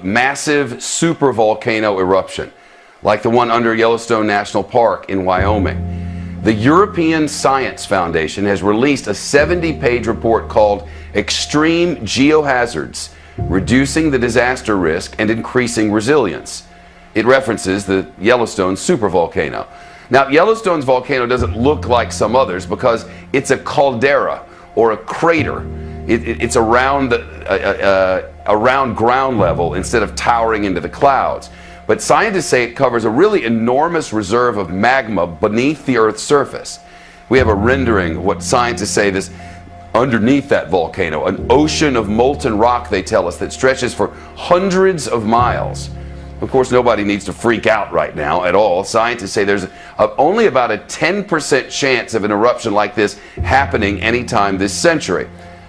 massive supervolcano eruption, like the one under Yellowstone National Park in Wyoming. The European Science Foundation has released a 70-page report called Extreme Geohazards, Reducing the Disaster Risk and Increasing Resilience. It references the Yellowstone supervolcano. Now, Yellowstone's volcano doesn't look like some others because it's a caldera, or a crater. It's around ground level instead of towering into the clouds. But scientists say it covers a really enormous reserve of magma beneath the Earth's surface. We have a rendering of what scientists say this underneath that volcano, an ocean of molten rock, they tell us, that stretches for hundreds of miles. Of course, nobody needs to freak out right now at all. Scientists say there's only about a 10% chance of an eruption like this happening anytime this century.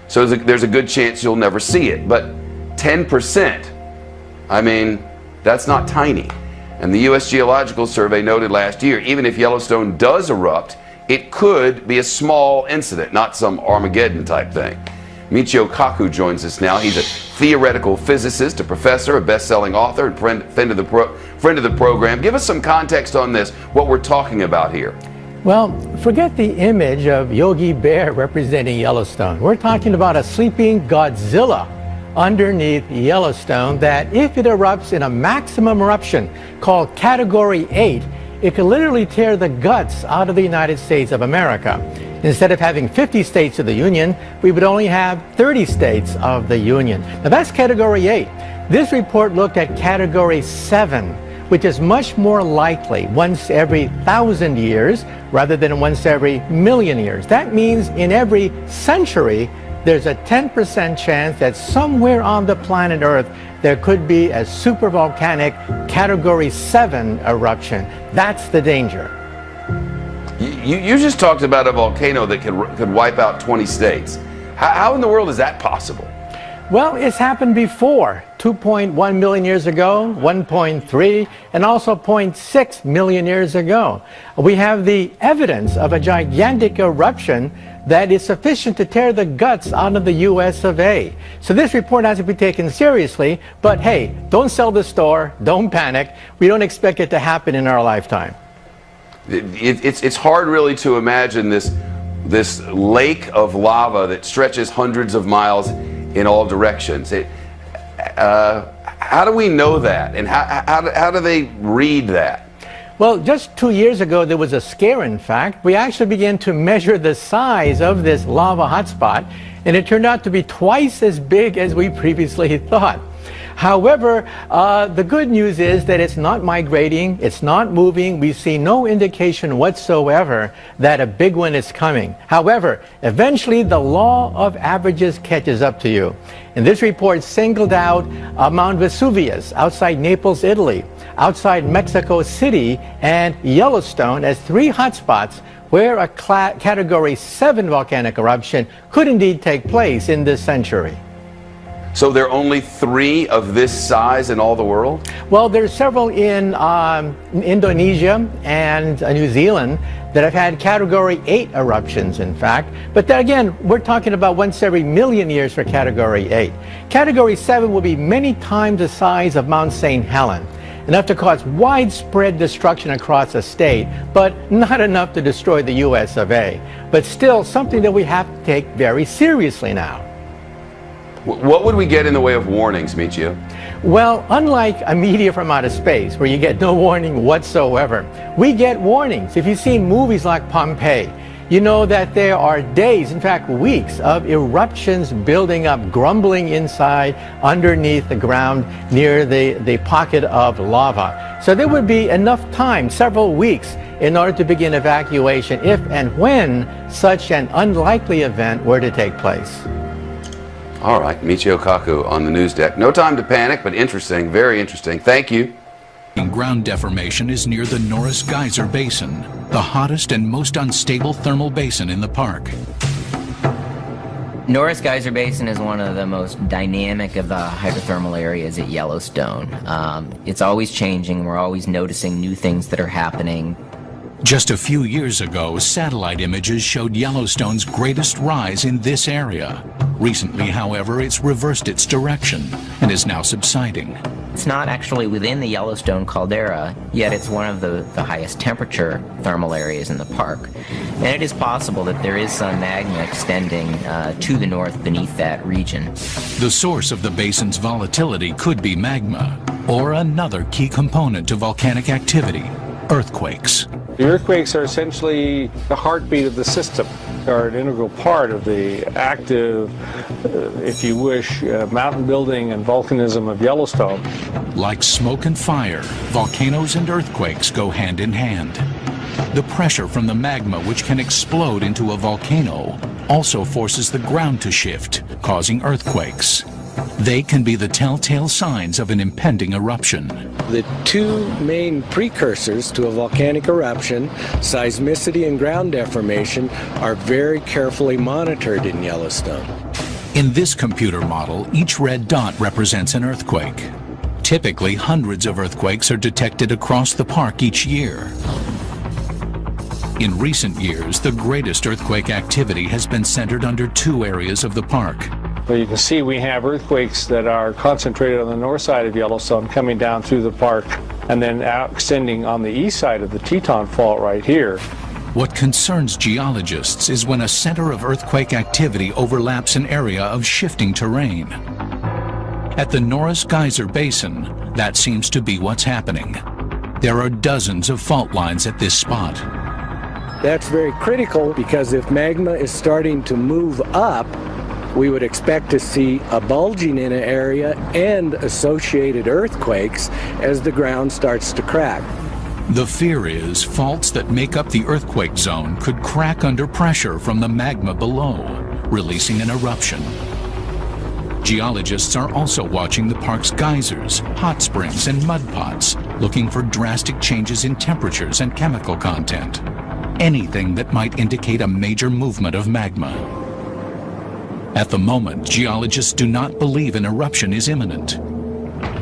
So there's a good chance you'll never see it. But 10%, I mean, that's not tiny. And the U.S. Geological Survey noted last year, even if Yellowstone does erupt, it could be a small incident, not some Armageddon type thing. Michealaddo joins us now. He's a theoretical physicist, a professor, a best-selling author, and friend of the program. Give us some context on this, what we're talking about here. Well, forget the image of Yogi Bear representing Yellowstone. We're talking about a sleeping Godzilla underneath Yellowstone that, if it erupts in a maximum eruption called Category 8, it could literally tear the guts out of the United States of America. Instead of having 50 states of the Union, we would only have 30 states of the Union. Now that's Category 8. This report looked at Category 7, which is much more likely once every 1,000 years rather than once every million years. That means in every century, there's a 10% chance that somewhere on the planet Earth there could be a supervolcanic Category 7 eruption. That's the danger. You just talked about a volcano that could wipe out 20 states. How in the world is that possible? Well, it's happened before. 2.1 million years ago, 1.3, and also 0.6 million years ago. We have the evidence of a gigantic eruption that is sufficient to tear the guts out of the US of A. So this report has to be taken seriously, but hey, don't sell the store, don't panic. We don't expect it to happen in our lifetime. It's hard really to imagine this lake of lava that stretches hundreds of miles in all directions. How do we know that, and how do they read that? Well, just 2 years ago, there was a scare, in fact. We actually began to measure the size of this lava hotspot, and it turned out to be twice as big as we previously thought. However, the good news is that it's not migrating, it's not moving. We see no indication whatsoever that a big one is coming. However, eventually the law of averages catches up to you. And this report singled out Mount Vesuvius outside Naples, Italy, outside Mexico City, and Yellowstone as 3 hotspots where a Category 7 volcanic eruption could indeed take place in this century. So there are only 3 of this size in all the world? Well, there's several in Indonesia and New Zealand that have had Category 8 eruptions, in fact. But then again, we're talking about once every million years for Category 8. Category 7 will be many times the size of Mount St. Helens, enough to cause widespread destruction across a state, but not enough to destroy the US of A. But still something that we have to take very seriously now. What would we get in the way of warnings, Michio? Well, unlike a meteor from outer space, where you get no warning whatsoever, we get warnings. If you've seen movies like Pompeii, you know that there are days, in fact weeks, of eruptions building up, grumbling inside, underneath the ground, near the pocket of lava. So there would be enough time, several weeks, in order to begin evacuation if and when such an unlikely event were to take place. All right, Michealaddo on the news deck. No time to panic, but interesting, very interesting. Thank you. Ground deformation is near the Norris Geyser Basin, the hottest and most unstable thermal basin in the park. Norris Geyser Basin is one of the most dynamic of the hydrothermal areas at Yellowstone. It's always changing. We're always noticing new things that are happening. Just a few years ago, satellite images showed Yellowstone's greatest rise in this area. Recently, however, it's reversed its direction and is now subsiding. It's not actually within the Yellowstone caldera, yet it's one of the highest temperature thermal areas in the park. And it is possible that there is some magma extending to the north beneath that region. The source of the basin's volatility could be magma, or another key component to volcanic activity, earthquakes. The earthquakes are essentially the heartbeat of the system, are an integral part of the active, if you wish, mountain building and volcanism of Yellowstone. Like smoke and fire, volcanoes and earthquakes go hand in hand. The pressure from the magma, which can explode into a volcano, also forces the ground to shift, causing earthquakes. They can be the telltale signs of an impending eruption. The two main precursors to a volcanic eruption, seismicity and ground deformation, are very carefully monitored in Yellowstone. In this computer model, each red dot represents an earthquake. Typically, hundreds of earthquakes are detected across the park each year. In recent years, the greatest earthquake activity has been centered under two areas of the park. Well, you can see we have earthquakes that are concentrated on the north side of Yellowstone, coming down through the park, and then out extending on the east side of the Teton Fault right here. What concerns geologists is when a center of earthquake activity overlaps an area of shifting terrain. At the Norris Geyser Basin, that seems to be what's happening. There are dozens of fault lines at this spot. That's very critical because if magma is starting to move up, we would expect to see a bulging in an area and associated earthquakes as the ground starts to crack. The fear is faults that make up the earthquake zone could crack under pressure from the magma below, releasing an eruption. Geologists are also watching the park's geysers, hot springs, and mud pots, looking for drastic changes in temperatures and chemical content. Anything that might indicate a major movement of magma. At the moment, geologists do not believe an eruption is imminent.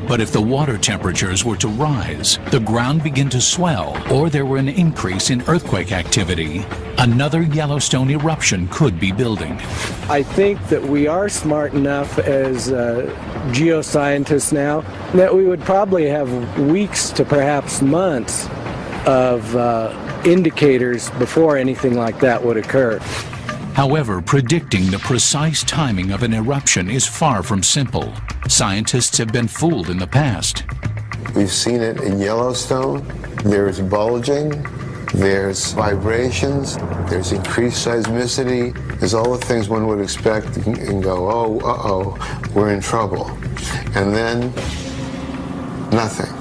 But if the water temperatures were to rise, the ground begin to swell, or there were an increase in earthquake activity, another Yellowstone eruption could be building. I think that we are smart enough as geoscientists now that we would probably have weeks to perhaps months of indicators before anything like that would occur. However, predicting the precise timing of an eruption is far from simple. Scientists have been fooled in the past. We've seen it in Yellowstone. There's bulging, there's vibrations, there's increased seismicity. There's all the things one would expect and go, oh, uh-oh, we're in trouble. And then, nothing.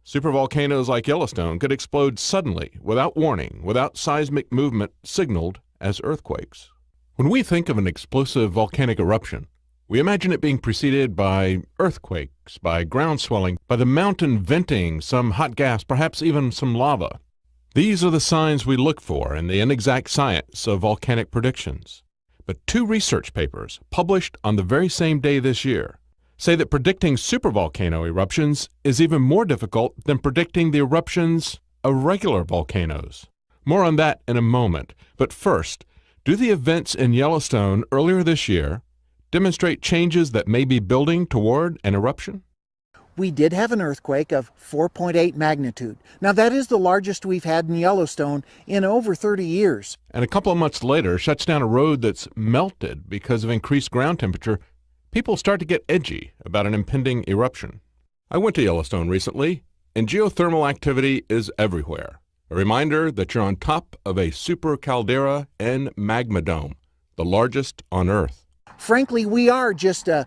Supervolcanoes like Yellowstone could explode suddenly, without warning, without seismic movement signaled as earthquakes. When we think of an explosive volcanic eruption, we imagine it being preceded by earthquakes, by ground swelling, by the mountain venting some hot gas, perhaps even some lava. These are the signs we look for in the inexact science of volcanic predictions. But two research papers, published on the very same day this year, say that predicting supervolcano eruptions is even more difficult than predicting the eruptions of regular volcanoes. More on that in a moment, but first, do the events in Yellowstone earlier this year demonstrate changes that may be building toward an eruption? We did have an earthquake of 4.8 magnitude. Now that is the largest we've had in Yellowstone in over 30 years. And a couple of months later shuts down a road that's melted because of increased ground temperature. People start to get edgy about an impending eruption. I went to Yellowstone recently, and geothermal activity is everywhere. A reminder that you're on top of a super caldera and magma dome, the largest on Earth. Frankly, we are just a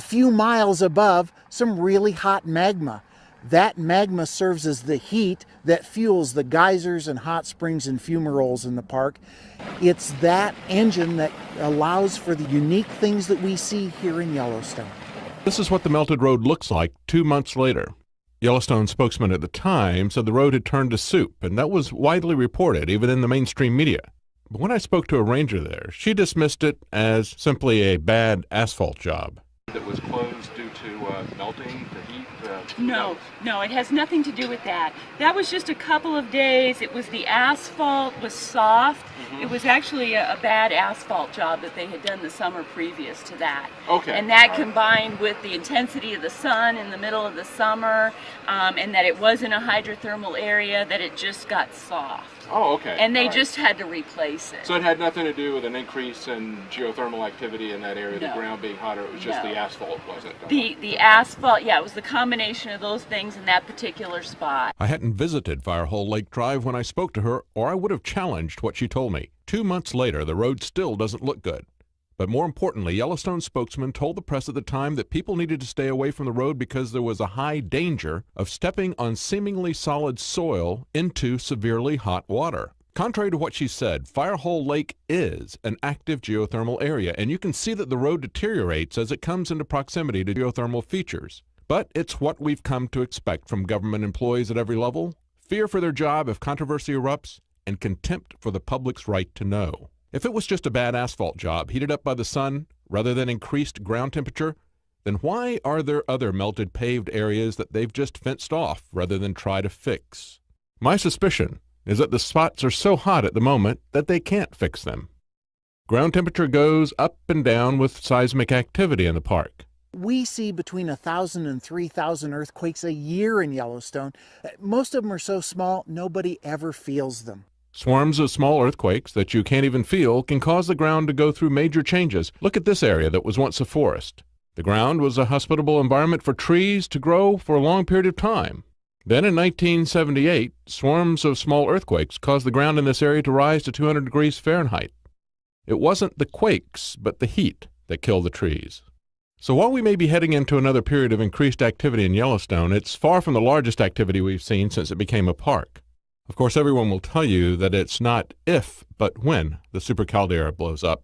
few miles above some really hot magma. That magma serves as the heat that fuels the geysers and hot springs and fumaroles in the park. It's that engine that allows for the unique things that we see here in Yellowstone. This is what the melted road looks like 2 months later. Yellowstone spokesman at the time said the road had turned to soup, and that was widely reported, even in the mainstream media. But when I spoke to a ranger there, she dismissed it as simply a bad asphalt job. It was closed due to melting, the heat. underneath No, no, it has nothing to do with that. That was just a couple of days. It was the asphalt was soft. It was actually a bad asphalt job that they had done the summer previous to that. Okay. And that combined with the intensity of the sun in the middle of the summer, and that it was in a hydrothermal area, that it just got soft. Oh, okay. And they just had to replace it. So it had nothing to do with an increase in geothermal activity in that area, the ground being hotter, it was just the asphalt, wasn't it? The asphalt, yeah, it was the combination of those things in that particular spot. I hadn't visited Firehole Lake Drive when I spoke to her, or I would have challenged what she told me. 2 months later, the road still doesn't look good. But more importantly, Yellowstone spokesman told the press at the time that people needed to stay away from the road because there was a high danger of stepping on seemingly solid soil into severely hot water. Contrary to what she said, Firehole Lake is an active geothermal area, and you can see that the road deteriorates as it comes into proximity to geothermal features. But it's what we've come to expect from government employees at every level: fear for their job if controversy erupts, and contempt for the public's right to know. If it was just a bad asphalt job heated up by the sun rather than increased ground temperature, then why are there other melted paved areas that they've just fenced off rather than try to fix? My suspicion is that the spots are so hot at the moment that they can't fix them. Ground temperature goes up and down with seismic activity in the park. We see between 1,000 and 3,000 earthquakes a year in Yellowstone. Most of them are so small, nobody ever feels them. Swarms of small earthquakes that you can't even feel can cause the ground to go through major changes. Look at this area that was once a forest. The ground was a hospitable environment for trees to grow for a long period of time. Then in 1978, swarms of small earthquakes caused the ground in this area to rise to 200 degrees Fahrenheit. It wasn't the quakes, but the heat that killed the trees. So while we may be heading into another period of increased activity in Yellowstone, it's far from the largest activity we've seen since it became a park. Of course, everyone will tell you that it's not if, but when the super caldera blows up.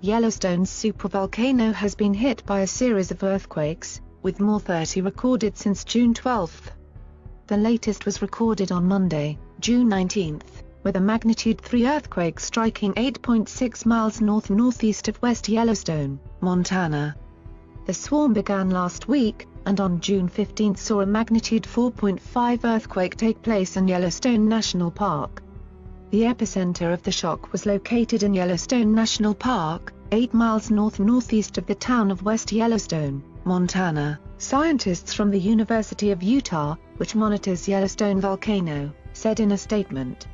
Yellowstone's supervolcano has been hit by a series of earthquakes, with more 30 recorded since June 12. The latest was recorded on Monday, June 19, with a magnitude 3 earthquake striking 8.6 miles north-northeast of West Yellowstone, Montana. The swarm began last week, and on June 15 saw a magnitude 4.5 earthquake take place in Yellowstone National Park. The epicenter of the shock was located in Yellowstone National Park, 8 miles north-northeast of the town of West Yellowstone, Montana. Scientists from the University of Utah, which monitors Yellowstone volcano, said in a statement.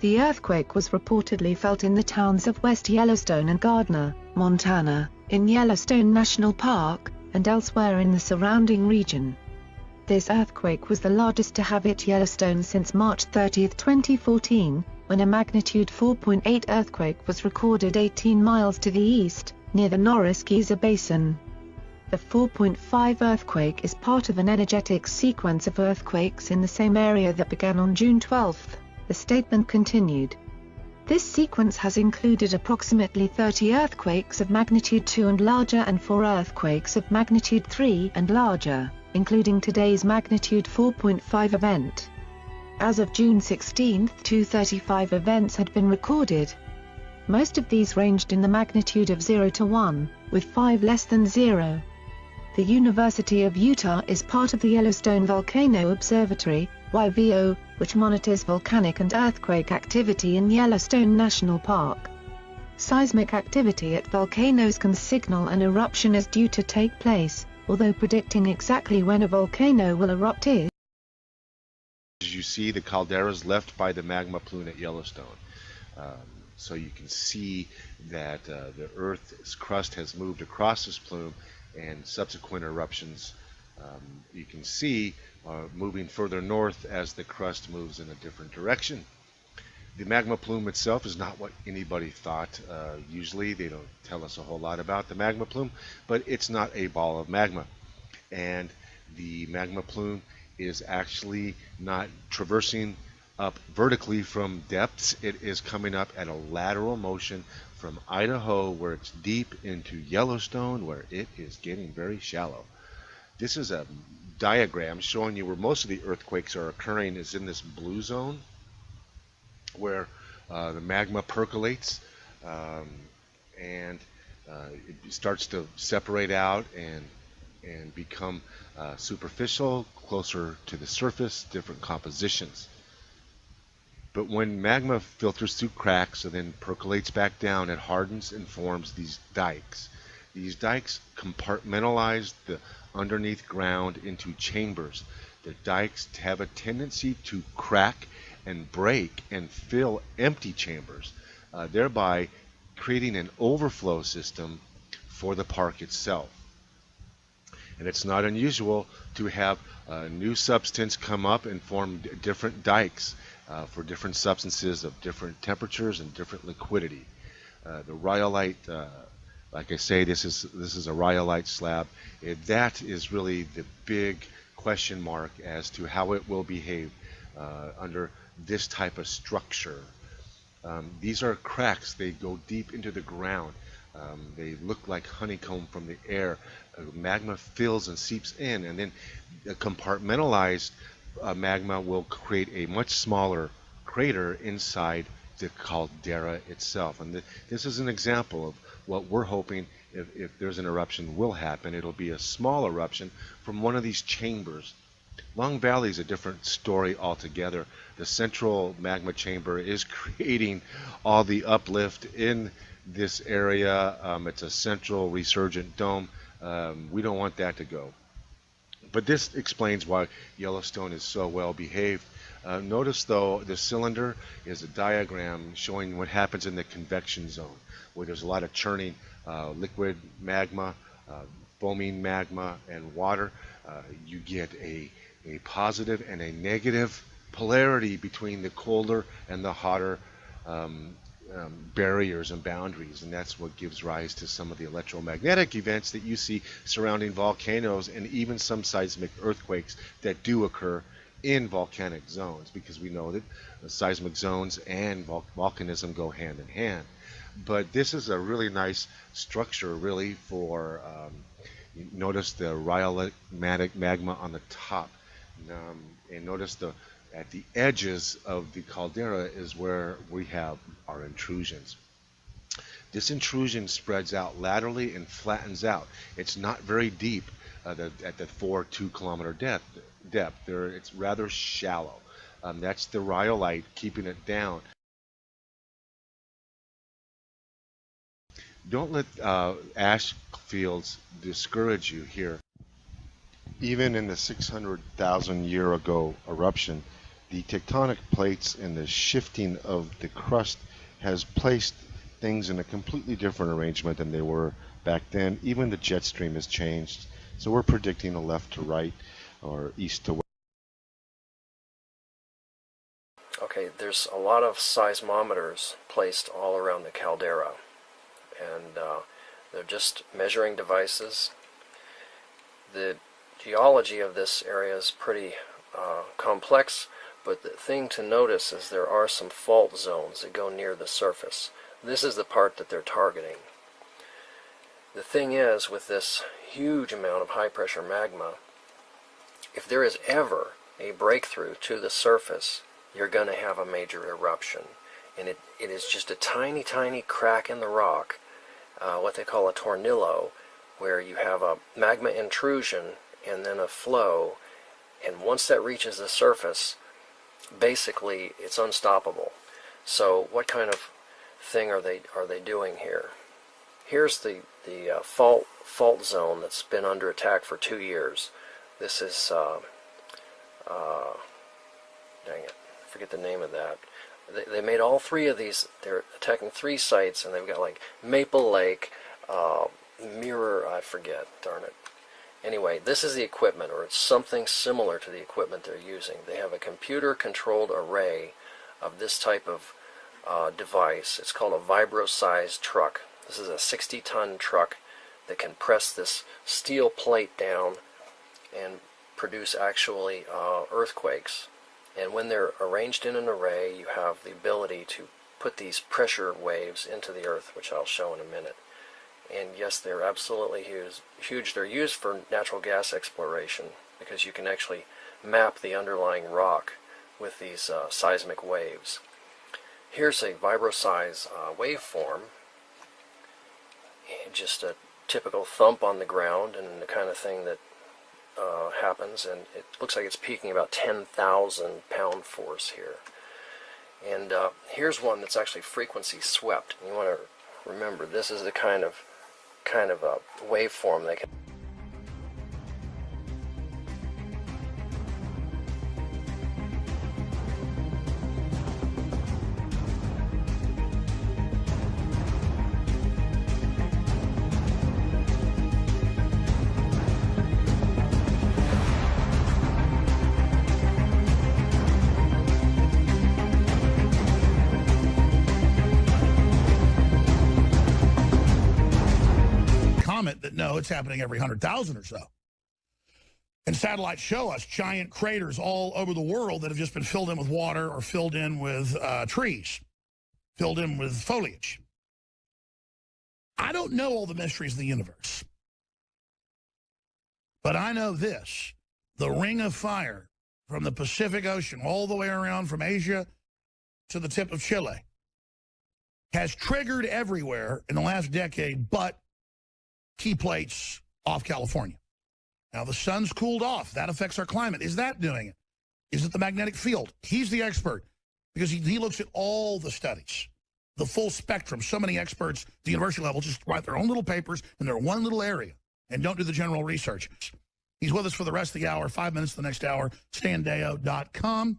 The earthquake was reportedly felt in the towns of West Yellowstone and Gardner, Montana, in Yellowstone National Park, and elsewhere in the surrounding region. This earthquake was the largest to have hit Yellowstone since March 30, 2014, when a magnitude 4.8 earthquake was recorded 18 miles to the east, near the Norris-Geyser Basin. The 4.5 earthquake is part of an energetic sequence of earthquakes in the same area that began on June 12, the statement continued. This sequence has included approximately 30 earthquakes of magnitude 2 and larger and 4 earthquakes of magnitude 3 and larger, including today's magnitude 4.5 event. As of June 16, 235 events had been recorded. Most of these ranged in the magnitude of 0 to 1, with 5 less than 0. The University of Utah is part of the Yellowstone Volcano Observatory, YVO, which monitors volcanic and earthquake activity in Yellowstone National Park. Seismic activity at volcanoes can signal an eruption is due to take place, although predicting exactly when a volcano will erupt is. As you see, the calderas left by the magma plume at Yellowstone. So you can see that the Earth's crust has moved across this plume, and subsequent eruptions you can see moving further north as the crust moves in a different direction. The magma plume itself is not what anybody thought. Usually they don't tell us a whole lot about the magma plume, but it's not a ball of magma. And the magma plume is actually not traversing up vertically from depths. It is coming up at a lateral motion from Idaho, where it's deep, into Yellowstone, where it is getting very shallow. This is a diagram showing you where most of the earthquakes are occurring is in this blue zone. where the magma percolates and it starts to separate out and become superficial, closer to the surface, different compositions. But when magma filters through cracks and then percolates back down, it hardens and forms these dikes. These dikes compartmentalize the underneath ground into chambers. The dikes have a tendency to crack and break and fill empty chambers, thereby creating an overflow system for the park itself. And it's not unusual to have new substance come up and form different dikes for different substances of different temperatures and different liquidity. The rhyolite, like I say, this is a rhyolite slab. That is really the big question mark as to how it will behave under this type of structure. These are cracks. They go deep into the ground. They look like honeycomb from the air. Magma fills and seeps in, and then the compartmentalized magma will create a much smaller crater inside the caldera itself. And this is an example of what we're hoping, if there's an eruption, will happen. It'll be a small eruption from one of these chambers. Long Valley is a different story altogether. The central magma chamber is creating all the uplift in this area. It's a central resurgent dome. We don't want that to go. But this explains why Yellowstone is so well behaved. Notice though, the cylinder is a diagram showing what happens in the convection zone, where there's a lot of churning liquid magma, foaming magma, and water. You get a positive and a negative polarity between the colder and the hotter barriers and boundaries, and that's what gives rise to some of the electromagnetic events that you see surrounding volcanoes and even some seismic earthquakes that do occur in volcanic zones, because we know that seismic zones and volcanism go hand in hand. But this is a really nice structure, really, for notice the rhyolitic magma on the top, and notice at the edges of the caldera is where we have our intrusions. This intrusion spreads out laterally and flattens out. It's not very deep at the 2 kilometer depth. It's rather shallow. That's the rhyolite keeping it down. Don't let ash fields discourage you here. Even in the 600,000 year ago eruption, the tectonic plates and the shifting of the crust has placed things in a completely different arrangement than they were back then. Even the jet stream has changed. So we're predicting a left to right or east to west. Okay, there's a lot of seismometers placed all around the caldera, and they're just measuring devices. The geology of this area is pretty complex, but the thing to notice is there are some fault zones that go near the surface. This is the part that they're targeting. The thing is, with this huge amount of high pressure magma, if there is ever a breakthrough to the surface, you're going to have a major eruption. And it is just a tiny, tiny crack in the rock, what they call a tornillo, where you have a magma intrusion and then a flow, and once that reaches the surface, basically it's unstoppable. So what kind of thing are they doing here? Here's the fault zone that's been under attack for 2 years. This is dang it, I forget the name of that. They made all 3 of these. They're attacking 3 sites, and they've got like Maple Lake, Mirror, I forget, darn it. Anyway, this is the equipment, or it's something similar to the equipment they're using. They have a computer-controlled array of this type of device. It's called a vibro-sized truck. This is a 60-ton truck that can press this steel plate down and produce actually earthquakes. And when they're arranged in an array, you have the ability to put these pressure waves into the earth, which I'll show in a minute. And yes, they're absolutely huge. They're used for natural gas exploration because you can actually map the underlying rock with these seismic waves. Here's a vibrosize waveform, just a typical thump on the ground and the kind of thing that happens, and it looks like it's peaking about 10,000 pound force here. And here's one that's actually frequency swept. And you want to remember, this is the kind of a waveform that can that no, it's happening every 100,000 or so. And satellites show us giant craters all over the world that have just been filled in with water or filled in with trees, filled in with foliage. I don't know all the mysteries of the universe, but I know this: the ring of fire from the Pacific Ocean all the way around from Asia to the tip of Chile has triggered everywhere in the last decade but key plates off California. Now, the sun's cooled off. That affects our climate. Is that doing it? Is it the magnetic field? He's the expert because he looks at all the studies, the full spectrum. So many experts at the university level just write their own little papers in their one little area and don't do the general research. He's with us for the rest of the hour, 5 minutes the next hour, standeo.com.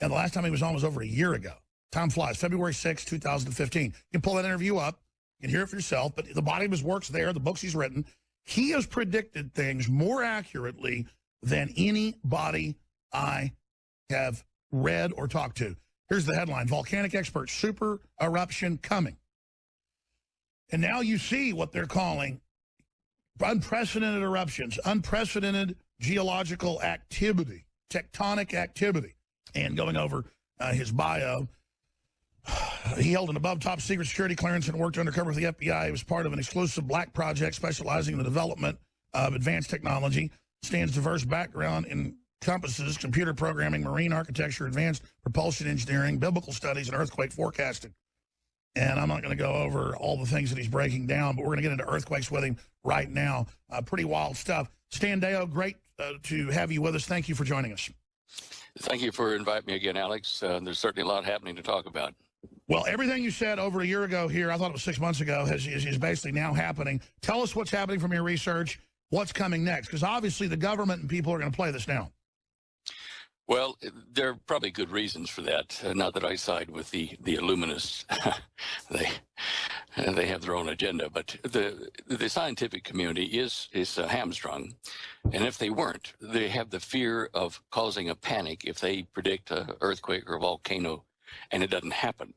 And the last time he was on was over a year ago. Time flies, February 6, 2015. You can pull that interview up. You can hear it for yourself, but the body of his work's there, the books he's written. He has predicted things more accurately than anybody I have read or talked to. Here's the headline: Volcanic expert, super eruption coming. And now you see what they're calling unprecedented eruptions, unprecedented geological activity, tectonic activity. And going over his bio, he held an above top secret security clearance and worked undercover with the FBI. He was part of an exclusive black project specializing in the development of advanced technology. Stan's diverse background encompasses computer programming, marine architecture, advanced propulsion engineering, biblical studies, and earthquake forecasting. And I'm not going to go over all the things that he's breaking down, but we're going to get into earthquakes with him right now. Pretty wild stuff. Stan Deyo, great to have you with us. Thank you for joining us. Thank you for inviting me again, Alex. There's certainly a lot happening to talk about. Well, everything you said over a year ago here, I thought it was 6 months ago, is basically now happening. Tell us what's happening from your research, what's coming next, because obviously the government and people are going to play this down. Well, there are probably good reasons for that. Not that I side with the illuminists. they have their own agenda, but the scientific community is hamstrung. And if they weren't, they have the fear of causing a panic if they predict an earthquake or a volcano and it doesn't happen.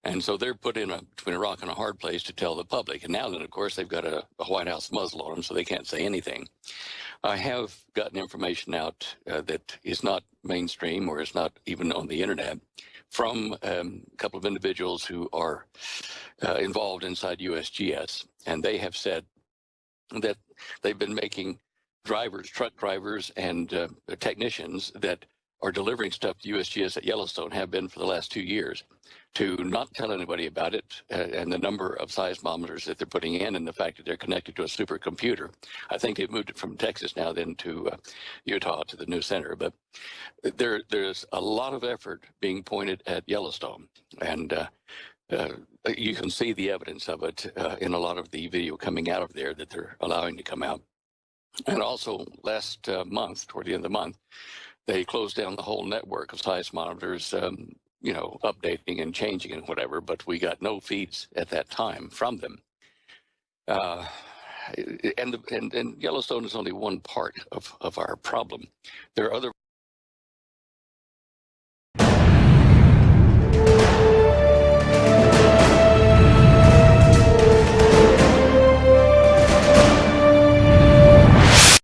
And so they're put in between a rock and a hard place to tell the public. And now then, of course, they've got a White House muzzle on them, so they can't say anything. I have gotten information out that is not mainstream or is not even on the internet from a couple of individuals who are involved inside USGS. And they have said that they've been making drivers, truck drivers, and technicians that are delivering stuff to USGS at Yellowstone, have been for the last 2 years, to not tell anybody about it, and the number of seismometers that they're putting in, and the fact that they're connected to a supercomputer. I think they've moved it from Texas now then to Utah, to the new center. But there's a lot of effort being pointed at Yellowstone, and you can see the evidence of it in a lot of the video coming out of there that they're allowing to come out. And also last month, toward the end of the month, they closed down the whole network of seismometers, updating and changing and whatever, but we got no feeds at that time from them. And Yellowstone is only one part of our problem. There are other